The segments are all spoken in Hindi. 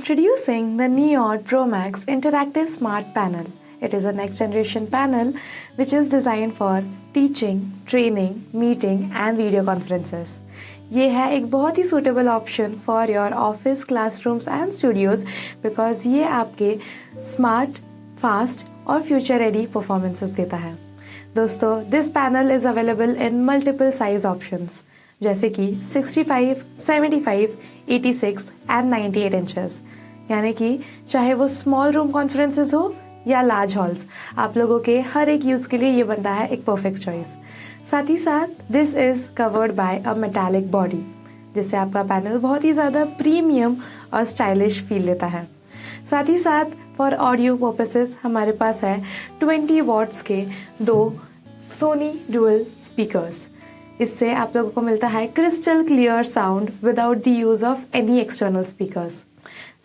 Introducing the Neod Pro Max Interactive Smart Panel. It is a next generation panel which is designed for teaching, training, meeting and video conferences. ये है एक बहुत ही suitable option for your office, classrooms and studios because ये आपके smart, fast और future ready performances देता है. दोस्तों, this panel is available in multiple size options जैसे कि 65, 75, 86 and 98 इंचेस. यानी कि चाहे वो स्मॉल रूम कॉन्फ्रेंसेस हो या लार्ज हॉल्स, आप लोगों के हर एक यूज़ के लिए ये बनता है एक परफेक्ट चॉइस. साथ ही साथ this is covered by a metallic body जिससे आपका पैनल बहुत ही ज़्यादा प्रीमियम और स्टाइलिश फील देता है. साथ ही साथ फॉर ऑडियो पर्पसेस हमारे पास है 20 वॉट्स के 2 सोनी डुअल स्पीकर्स. इससे आप लोगों को मिलता है crystal clear sound without the use of any external speakers.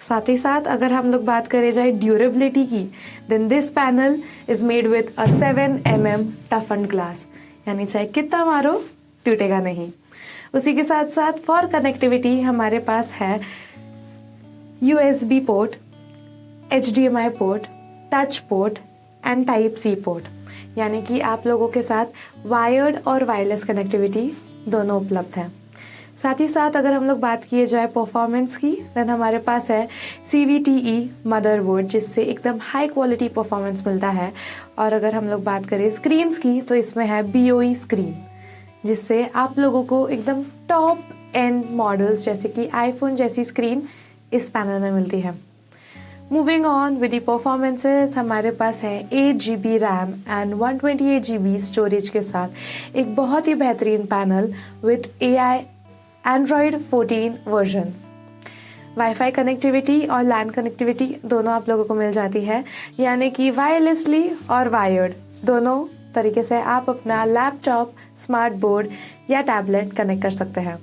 साथ ही साथ अगर हम लोग बात करें जाए ड्यूरेबिलिटी की, then this panel is made with a 7 mm toughened glass. यानी चाहे कितना मारो टूटेगा नहीं. उसी के साथ साथ फॉर कनेक्टिविटी हमारे पास है USB port, HDMI port, touch port and type C port. यानी कि आप लोगों के साथ वायर्ड और वायरलेस कनेक्टिविटी दोनों उपलब्ध है. साथ ही साथ अगर हम लोग बात किए जाए परफॉर्मेंस की, देन हमारे पास है CVTE मदरबोर्ड जिससे एकदम हाई क्वालिटी परफॉर्मेंस मिलता है. और अगर हम लोग बात करें स्क्रीन्स की तो इसमें है BOE स्क्रीन जिससे आप लोगों को एकदम टॉप एंड मॉडल्स जैसे कि आईफोन जैसी स्क्रीन इस पैनल में मिलती है. Moving on with the performances, हमारे पास है 8 GB RAM and 128 GB storage के साथ एक बहुत ही बेहतरीन panel with AI Android 14 version. Wifi connectivity और लैंड कनेक्टिविटी दोनों आप लोगों को मिल जाती है. यानी कि वायरलेसली और वायर्ड दोनों तरीके से आप अपना लैपटॉप, स्मार्ट बोर्ड या टैबलेट कनेक्ट कर सकते हैं.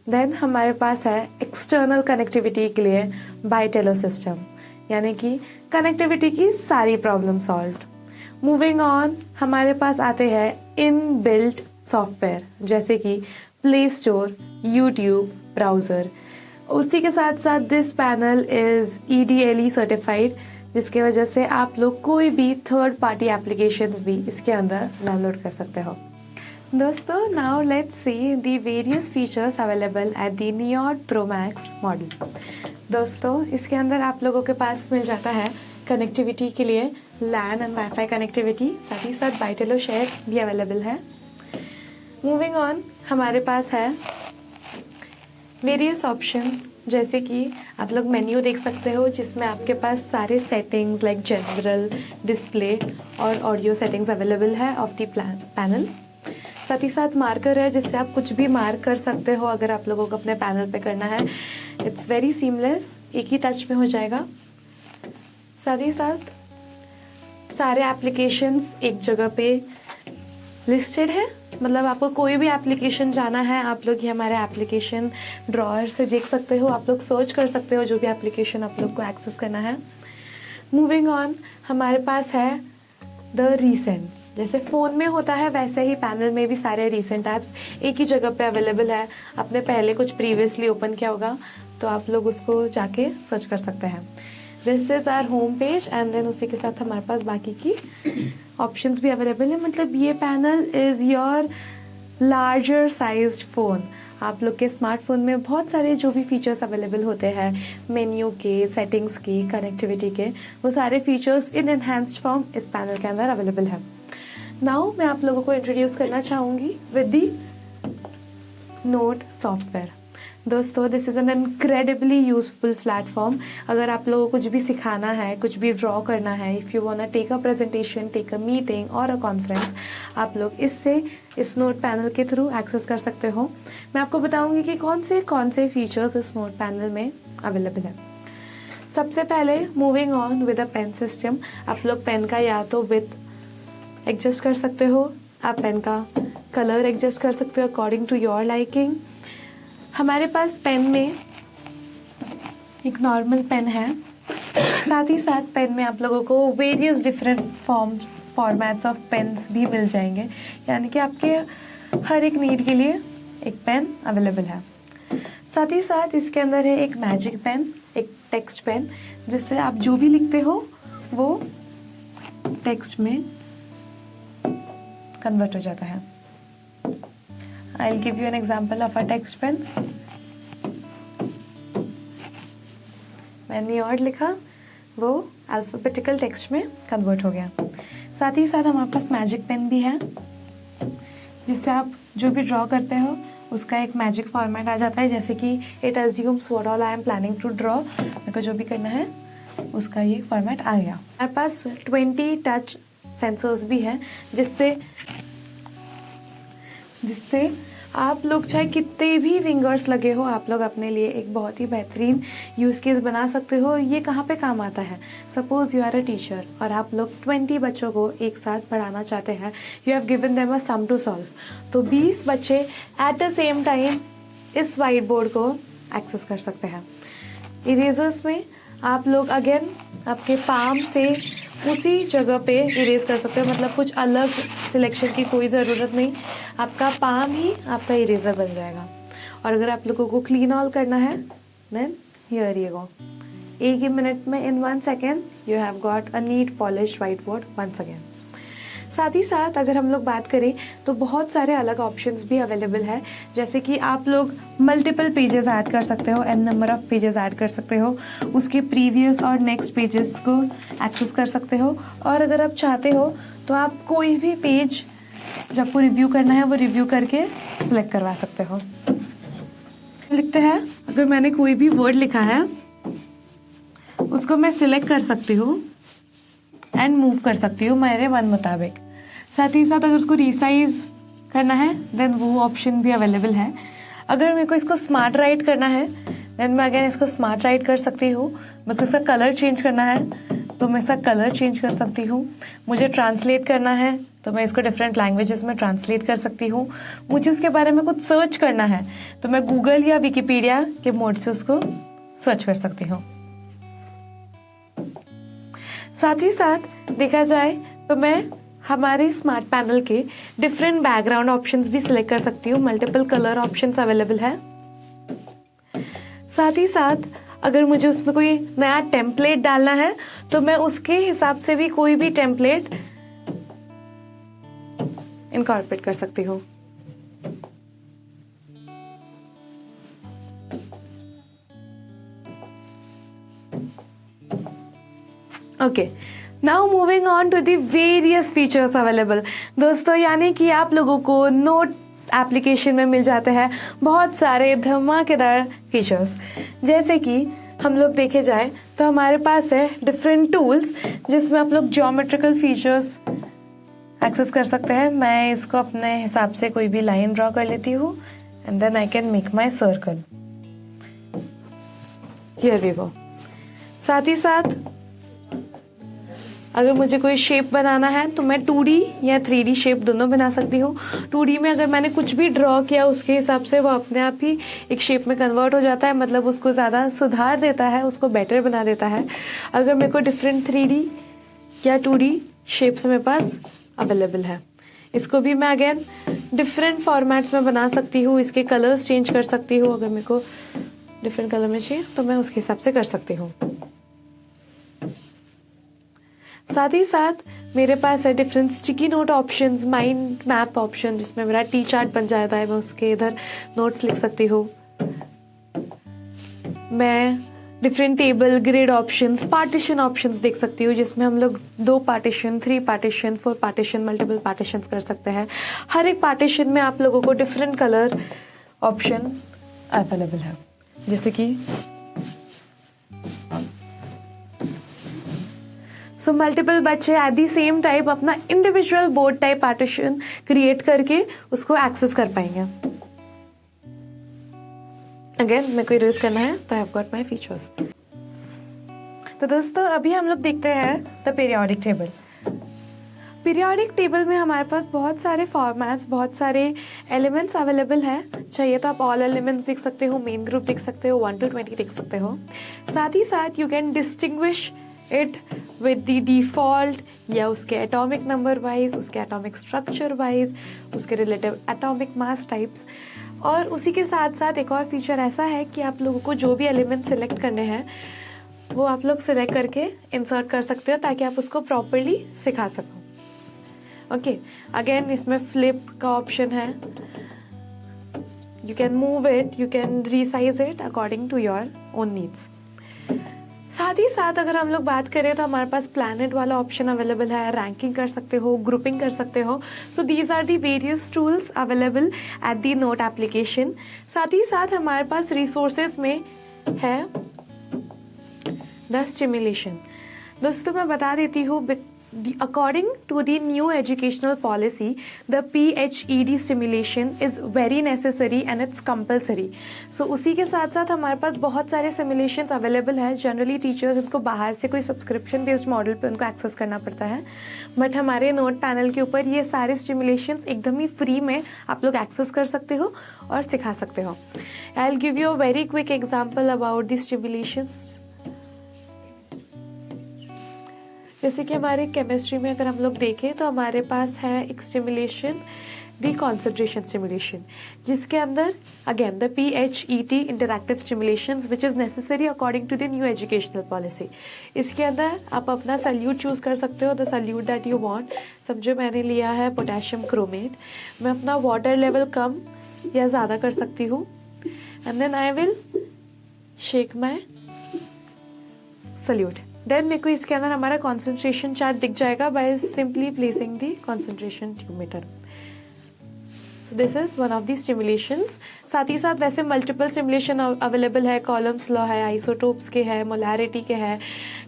देन हमारे पास है एक्सटर्नल कनेक्टिविटी के लिए बाईटेलो सिस्टम. यानी कि कनेक्टिविटी की सारी प्रॉब्लम सॉल्व. मूविंग ऑन, हमारे पास आते हैं इन बिल्ट सॉफ्टवेयर जैसे कि प्ले स्टोर, यूट्यूब, ब्राउज़र. उसी के साथ साथ this panel is EDLE certified जिसके वजह से आप लोग कोई भी थर्ड पार्टी एप्लीकेशंस भी इसके अंदर डाउनलोड कर सकते हो. दोस्तों, now let's see the various features available at the नियॉड प्रो मैक्स मॉडल. दोस्तों, इसके अंदर आप लोगों के पास मिल जाता है कनेक्टिविटी के लिए लैन एंड वाईफाई कनेक्टिविटी. साथ ही साथ बाईटेलो शेयर भी अवेलेबल है. मूविंग ऑन, हमारे पास है वेरियस ऑप्शंस जैसे कि आप लोग मेन्यू देख सकते हो जिसमें आपके पास सारे सेटिंग्स लाइक जनरल, डिस्प्ले और ऑडियो सेटिंग्स अवेलेबल है ऑफ द पैनल. साथ ही साथ मार्कर है जिससे आप कुछ भी मार्क कर सकते हो अगर आप लोगों को अपने पैनल पे करना है. इट्स वेरी सीमलेस, एक ही टच में हो जाएगा. साथ ही साथ सारे एप्लीकेशंस एक जगह पे लिस्टेड है. मतलब आपको कोई भी एप्लीकेशन जाना है, आप लोग ये हमारे एप्लीकेशन ड्रॉअर से देख सकते हो. आप लोग सर्च कर सकते हो जो भी एप्लीकेशन आप लोग को एक्सेस करना है. मूविंग ऑन, हमारे पास है द रीसेंट्स. जैसे फ़ोन में होता है वैसे ही पैनल में भी सारे रीसेंट ऐप्स एक ही जगह पे अवेलेबल है. आपने पहले कुछ प्रीवियसली ओपन किया होगा तो आप लोग उसको जाके सर्च कर सकते हैं. This is our home page and then उसी के साथ हमारे पास बाकी की ऑप्शंस भी अवेलेबल है. मतलब ये panel is your larger sized phone. आप लोग के स्मार्टफोन में बहुत सारे जो भी फीचर्स अवेलेबल होते हैं मेन्यू के, सेटिंग्स के, कनेक्टिविटी के, वो सारे फीचर्स इन एनहांस्ड फॉर्म इस पैनल के अंदर अवेलेबल है. नाउ मैं आप लोगों को इंट्रोड्यूस करना चाहूँगी विद दी नोट सॉफ्टवेयर. दोस्तों, this is an incredibly useful platform. अगर आप लोगों को कुछ भी सिखाना है, कुछ भी ड्रॉ करना है, if you want take a presentation, take a meeting और अ कॉन्फ्रेंस, आप लोग इससे इस नोट पैनल के थ्रू एक्सेस कर सकते हो. मैं आपको बताऊंगी कि कौन से फीचर्स इस नोट पैनल में अवेलेबल है. सबसे पहले moving on with a pen system, आप लोग पेन का या तो विथ एडजस्ट कर सकते हो, आप पेन का कलर एडजस्ट कर सकते हो अकॉर्डिंग टू योर लाइकिंग. हमारे पास पेन में एक नॉर्मल पेन है. साथ ही साथ पेन में आप लोगों को various different formats of pens भी मिल जाएंगे. यानी कि आपके हर एक नीड के लिए एक पेन अवेलेबल है. साथ ही साथ इसके अंदर है एक मैजिक पेन, एक टेक्स्ट पेन, जिससे आप जो भी लिखते हो वो टेक्स्ट में कन्वर्ट हो जाता है। I will give you an example of a text pen. मैंने वर्ड लिखा, वो अल्फ़ाबेटिकल टेक्स्ट में कन्वर्ट हो गया। साथ ही साथ हमारे पास मैजिक पेन भी है, जिससे आप जो भी ड्रॉ करते हो उसका एक मैजिक फॉर्मेट आ जाता है। जैसे कि it assumes what all I am planning to draw, मेरे को जो भी करना है उसका ये फॉर्मेट आ गया। हमारे पास 20 टच सेंसर्स भी है, जिससे आप लोग चाहे कितने भी फिंगर्स लगे हो, आप लोग अपने लिए एक बहुत ही बेहतरीन यूज़ केस बना सकते हो। ये कहाँ पे काम आता है? Suppose you are a teacher और आप लोग 20 बच्चों को एक साथ पढ़ाना चाहते हैं। You have given them a sum to solve, तो 20 बच्चे एट द सेम टाइम इस वाइट बोर्ड को एक्सेस कर सकते हैं। इरेजर्स में आप लोग अगेन आपके पाम से उसी जगह पे इरेज कर सकते हो, मतलब कुछ अलग सिलेक्शन की कोई ज़रूरत नहीं, आपका पाम ही आपका इरेज़र बन जाएगा। और अगर आप लोगों को क्लीन ऑल करना है देन हियर यू गो, एक ही मिनट में in 1 second you have got a neat polished white board once again. साथ ही साथ अगर हम लोग बात करें तो बहुत सारे अलग ऑप्शंस भी अवेलेबल है, जैसे कि आप लोग मल्टीपल पेजेस ऐड कर सकते हो, an number of pages add कर सकते हो, उसके प्रीवियस और नेक्स्ट पेजेस को एक्सेस कर सकते हो। और अगर आप चाहते हो तो आप कोई भी पेज जब आपको रिव्यू करना है वो रिव्यू करके सिलेक्ट करवा सकते हो। लिखते हैं, अगर मैंने कोई भी वर्ड लिखा है उसको मैं सिलेक्ट कर सकती हूँ एंड मूव कर सकती हूँ मेरे मन मुताबिक। साथ ही साथ अगर उसको रीसाइज करना है देन वो ऑप्शन भी अवेलेबल है। अगर मेरे को इसको स्मार्ट राइट करना है देन मैं अगेन इसको स्मार्ट राइट कर सकती हूँ। मेरे को इसका कलर चेंज करना है तो मैं इसका कलर चेंज कर सकती हूँ। मुझे ट्रांसलेट करना है तो मैं इसको डिफरेंट लैंग्वेजेस में ट्रांसलेट कर सकती हूँ। मुझे उसके बारे में कुछ सर्च करना है तो मैं गूगल या विकिपीडिया के मोड से उसको सर्च कर सकती हूँ। साथ ही साथ देखा जाए तो मैं हमारे स्मार्ट पैनल के डिफरेंट बैकग्राउंड ऑप्शंस भी सिलेक्ट कर सकती हूँ। मल्टीपल कलर ऑप्शंस अवेलेबल है। साथ ही साथ अगर मुझे उसमें कोई नया टेम्पलेट डालना है तो मैं उसके हिसाब से भी कोई भी टेम्पलेट इनकॉर्पोरेट कर सकती हूँ। Okay, now moving on to the various features available. दोस्तों, यानी कि आप लोगों को नोट एप्लीकेशन में मिल जाते हैं बहुत सारे धमाकेदार फीचर्स। जैसे कि हम लोग देखे जाए तो हमारे पास है डिफरेंट टूल्स जिसमें आप लोग ज्योमेट्रिकल फीचर्स एक्सेस कर सकते हैं। मैं इसको अपने हिसाब से कोई भी लाइन ड्रॉ कर लेती हूँ and then I can make my circle. Here we go. साथ ही साथ अगर मुझे कोई शेप बनाना है तो मैं 2D या 3D शेप दोनों बना सकती हूँ। 2D में अगर मैंने कुछ भी ड्रॉ किया उसके हिसाब से वो अपने आप ही एक शेप में कन्वर्ट हो जाता है, मतलब उसको ज़्यादा सुधार देता है, उसको बेटर बना देता है। अगर मेरे को डिफरेंट 3D या 2D शेप्स मेरे पास अवेलेबल है, इसको भी मैं अगेन डिफरेंट फॉर्मेट्स में बना सकती हूँ। इसके कलर्स चेंज कर सकती हूँ। अगर मेरे को डिफरेंट कलर में चाहिए तो मैं उसके हिसाब से कर सकती हूँ। साथ ही साथ मेरे पास है different sticky note options, mind map option, जिसमें मेरा टी चार्ट बन जाता है। मैं उसके इधर नोट्स लिख सकती हूँ। मैं different table, grid options, partition options देख सकती हूँ, जिसमें हम लोग 2 partition, 3 partition, 4 partition, multiple partitions कर सकते हैं। हर एक पार्टीशन में आप लोगों को डिफरेंट कलर ऑप्शन अवेलेबल है, जैसे कि सो मल्टीपल बच्चे एट दी सेम टाइप अपना individual board type partition create करके उसको एक्सेस कर पाएंगे। अगेन मेरे को इरेज करना है तो I have got my features. तो दोस्तों, अभी हम लोग देखते हैं the periodic table. Periodic table में हमारे पास बहुत सारे फॉर्मेट्स, बहुत सारे एलिमेंट्स अवेलेबल हैं। चाहिए तो आप ऑल एलिमेंट्स देख सकते हो, मेन ग्रुप देख सकते हो, 1 to 20 देख सकते हो। साथ ही साथ you can distinguish it with the default या उसके एटॉमिक नंबर वाइज, उसके एटॉमिक स्ट्रक्चर वाइज, उसके रिलेटिव एटॉमिक मास टाइप्स। और उसी के साथ साथ एक और फीचर ऐसा है कि आप लोगों को जो भी एलिमेंट सेलेक्ट करने हैं वो आप लोग सिलेक्ट करके इंसर्ट कर सकते हो ताकि आप उसको प्रॉपरली सिखा सको। ओके, अगेन इसमें फ्लिप का ऑप्शन है, you can move it, you can resize it according to your own needs. साथ ही साथ अगर हम लोग बात करें तो हमारे पास प्लैनेट वाला ऑप्शन अवेलेबल है, रैंकिंग कर सकते हो, ग्रुपिंग कर सकते हो। So these are the various tools available at the note application. साथ ही साथ हमारे पास रिसोर्सेज में है द स्टिमुलेशन। दोस्तों मैं बता देती हूँ, according to the new educational policy, the PHED stimulation is very necessary and it's compulsory. So उसी के साथ साथ हमारे पास बहुत सारे सिमुलेशंस अवेलेबल है। जनरली टीचर्स इनको बाहर से कोई सब्सक्रिप्शन बेस्ड मॉडल पे उनको एक्सेस करना पड़ता है, बट हमारे नोट पैनल के ऊपर ये सारे स्टिमुलेशंस एकदम ही फ्री में आप लोग एक्सेस कर सकते हो और सिखा सकते हो। आई will give you a very quick example about the stimulations. जैसे कि हमारे केमिस्ट्री में अगर हम लोग देखें तो हमारे पास है एक स्टिमुलेशन, दी कॉन्सेंट्रेशन स्टिमुलेशन, जिसके अंदर again the PHET interactive stimulations which is necessary according to the new educational policy. इसके अंदर आप अपना सल्यूट चूज़ कर सकते हो, the salute that you want. समझो मैंने लिया है पोटेशियम क्रोमेट, मैं अपना वाटर लेवल कम या ज़्यादा कर सकती हूँ, and then I will shake my salute. Then मेरे को इसके अंदर हमारा कॉन्सेंट्रेशन चार्ट दिख जाएगा by simply placing the concentration ट्यूमीटर। So this is one of the stimulations. साथ ही साथ वैसे मल्टीपल स्टिमुलेशन अवेलेबल है, कॉलम्स लॉ है, आइसोटोप्स के है, मोलैरिटी के है,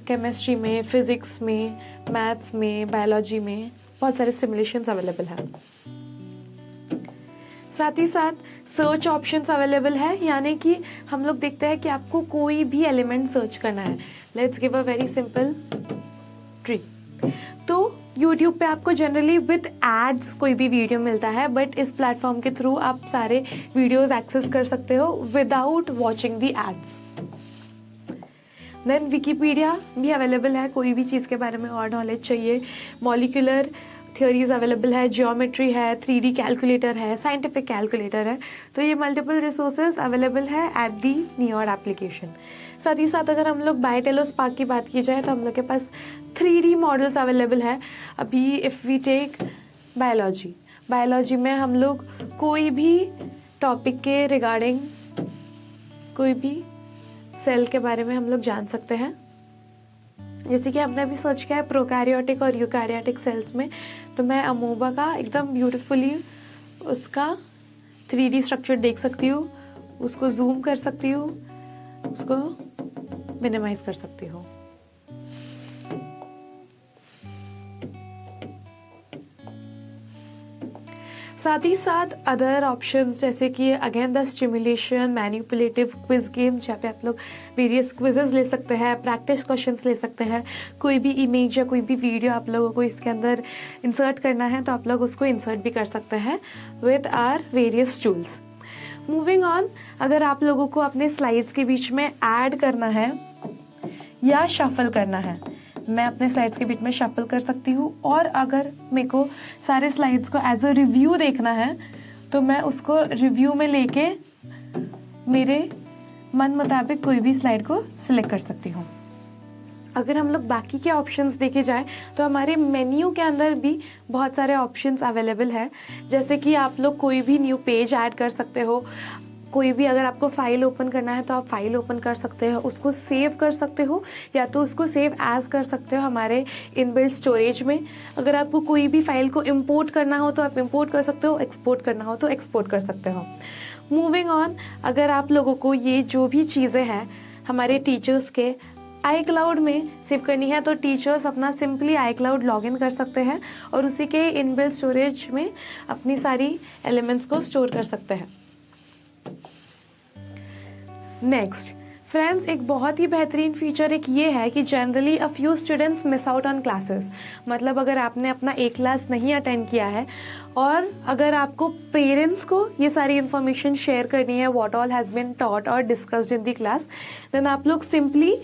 केमिस्ट्री में, फिजिक्स में, मैथ्स में, बायोलॉजी में बहुत सारे स्टिमुलेशंस अवेलेबल है। साथ ही साथ सर्च ऑप्शंस अवेलेबल है, यानी कि हम लोग देखते हैं कि आपको कोई भी एलिमेंट सर्च करना है। Let's give a very simple tree. तो YouTube पे आपको जनरली विद एड्स कोई भी वीडियो मिलता है, बट इस प्लेटफॉर्म के थ्रू आप सारे वीडियोस एक्सेस कर सकते हो without watching the ads. Then Wikipedia भी अवेलेबल है, कोई भी चीज़ के बारे में और नॉलेज चाहिए। मॉलिक्यूलर थियोरीज अवेलेबल है, जियोमेट्री है, 3D कैलकुलेटर है, साइंटिफिक कैलकुलेटर है। तो ये मल्टीपल रिसोर्सेज अवेलेबल है एट दी नियर एप्लीकेशन। साथ ही साथ अगर हम लोग बायोटेलोस्पार्क की बात की जाए तो हम लोग के पास 3D मॉडल्स अवेलेबल है। अभी इफ़ वी टेक बायोलॉजी में हम लोग कोई भी टॉपिक के रिगार्डिंग कोई भी सेल के बारे में हम लोग जान सकते हैं। जैसे कि हमने अभी सर्च किया है प्रोकैरियोटिक और यूकैरियोटिक सेल्स में, तो मैं अमोबा का एकदम ब्यूटीफुली उसका 3D स्ट्रक्चर देख सकती हूँ, उसको जूम कर सकती हूँ, उसको मिनिमाइज कर सकती हूँ। साथ ही साथ अदर ऑप्शंस जैसे कि again the stimulation, manipulative quiz game, जहाँ पे आप लोग वेरियस क्विजेस ले सकते हैं, प्रैक्टिस क्वेश्चंस ले सकते हैं। कोई भी इमेज या कोई भी वीडियो आप लोगों को इसके अंदर इंसर्ट करना है तो आप लोग उसको इंसर्ट भी कर सकते हैं with our various tools. Moving on, अगर आप लोगों को अपने स्लाइड्स के बीच में ऐड करना है या शफल करना है, मैं अपने स्लाइड्स के बीच में शफल कर सकती हूँ, और अगर मेरे को सारे स्लाइड्स को एज अ रिव्यू देखना है तो मैं उसको रिव्यू में लेके मेरे मन मुताबिक कोई भी स्लाइड को सिलेक्ट कर सकती हूँ। अगर हम लोग बाकी के ऑप्शंस देखे जाए तो हमारे मेन्यू के अंदर भी बहुत सारे ऑप्शंस अवेलेबल है। जैसे कि आप लोग कोई भी न्यू पेज ऐड कर सकते हो, कोई भी अगर आपको फाइल ओपन करना है तो आप फाइल ओपन कर सकते हो, उसको सेव कर सकते हो या तो उसको सेव एज कर सकते हो हमारे इनबिल्ट स्टोरेज में। अगर आपको कोई भी फाइल को इंपोर्ट करना हो तो आप इंपोर्ट कर सकते हो, एक्सपोर्ट करना हो तो एक्सपोर्ट कर सकते हो। मूविंग ऑन, अगर आप लोगों को ये जो भी चीज़ें हैं हमारे टीचर्स के iCloud में सेव करनी है तो टीचर्स अपना सिंपली iCloud लॉगिन कर सकते हैं और उसी के इनबिल्ट स्टोरेज में अपनी सारी एलिमेंट्स को स्टोर कर सकते हैं। नेक्स्ट फ्रेंड्स, एक बहुत ही बेहतरीन फीचर एक ये है कि generally a few students miss out on classes. मतलब अगर आपने अपना एक क्लास नहीं अटेंड किया है और अगर आपको पेरेंट्स को ये सारी इन्फॉर्मेशन शेयर करनी है, what all has been taught और discussed in the class, then आप लोग सिंपली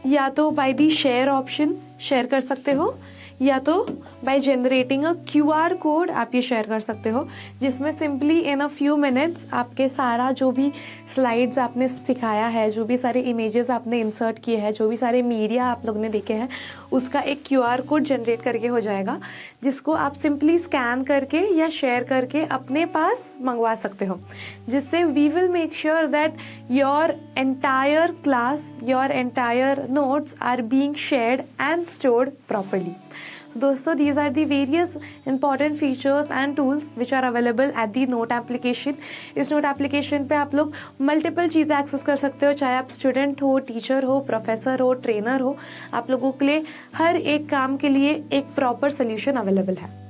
या तो by the share option share कर सकते हो या तो by generating a QR code आप ये शेयर कर सकते हो, जिसमें simply in a few minutes आपके सारा जो भी स्लाइड्स आपने सिखाया है, जो भी सारे इमेजेस आपने इंसर्ट किए हैं, जो भी सारे मीडिया आप लोग ने देखे हैं, उसका एक QR कोड जनरेट करके हो जाएगा, जिसको आप सिंपली स्कैन करके या शेयर करके अपने पास मंगवा सकते हो, जिससे we will make sure that your entire class, your entire notes are being shared and stored properly. दोस्तों, these are the various important features and tools which are available at the note application. इस नोट एप्लीकेशन पे आप लोग मल्टीपल चीज़ें एक्सेस कर सकते हो, चाहे आप स्टूडेंट हो, टीचर हो, प्रोफेसर हो, ट्रेनर हो. आप लोगों के लिए हर एक काम के लिए एक प्रॉपर सोल्यूशन अवेलेबल है.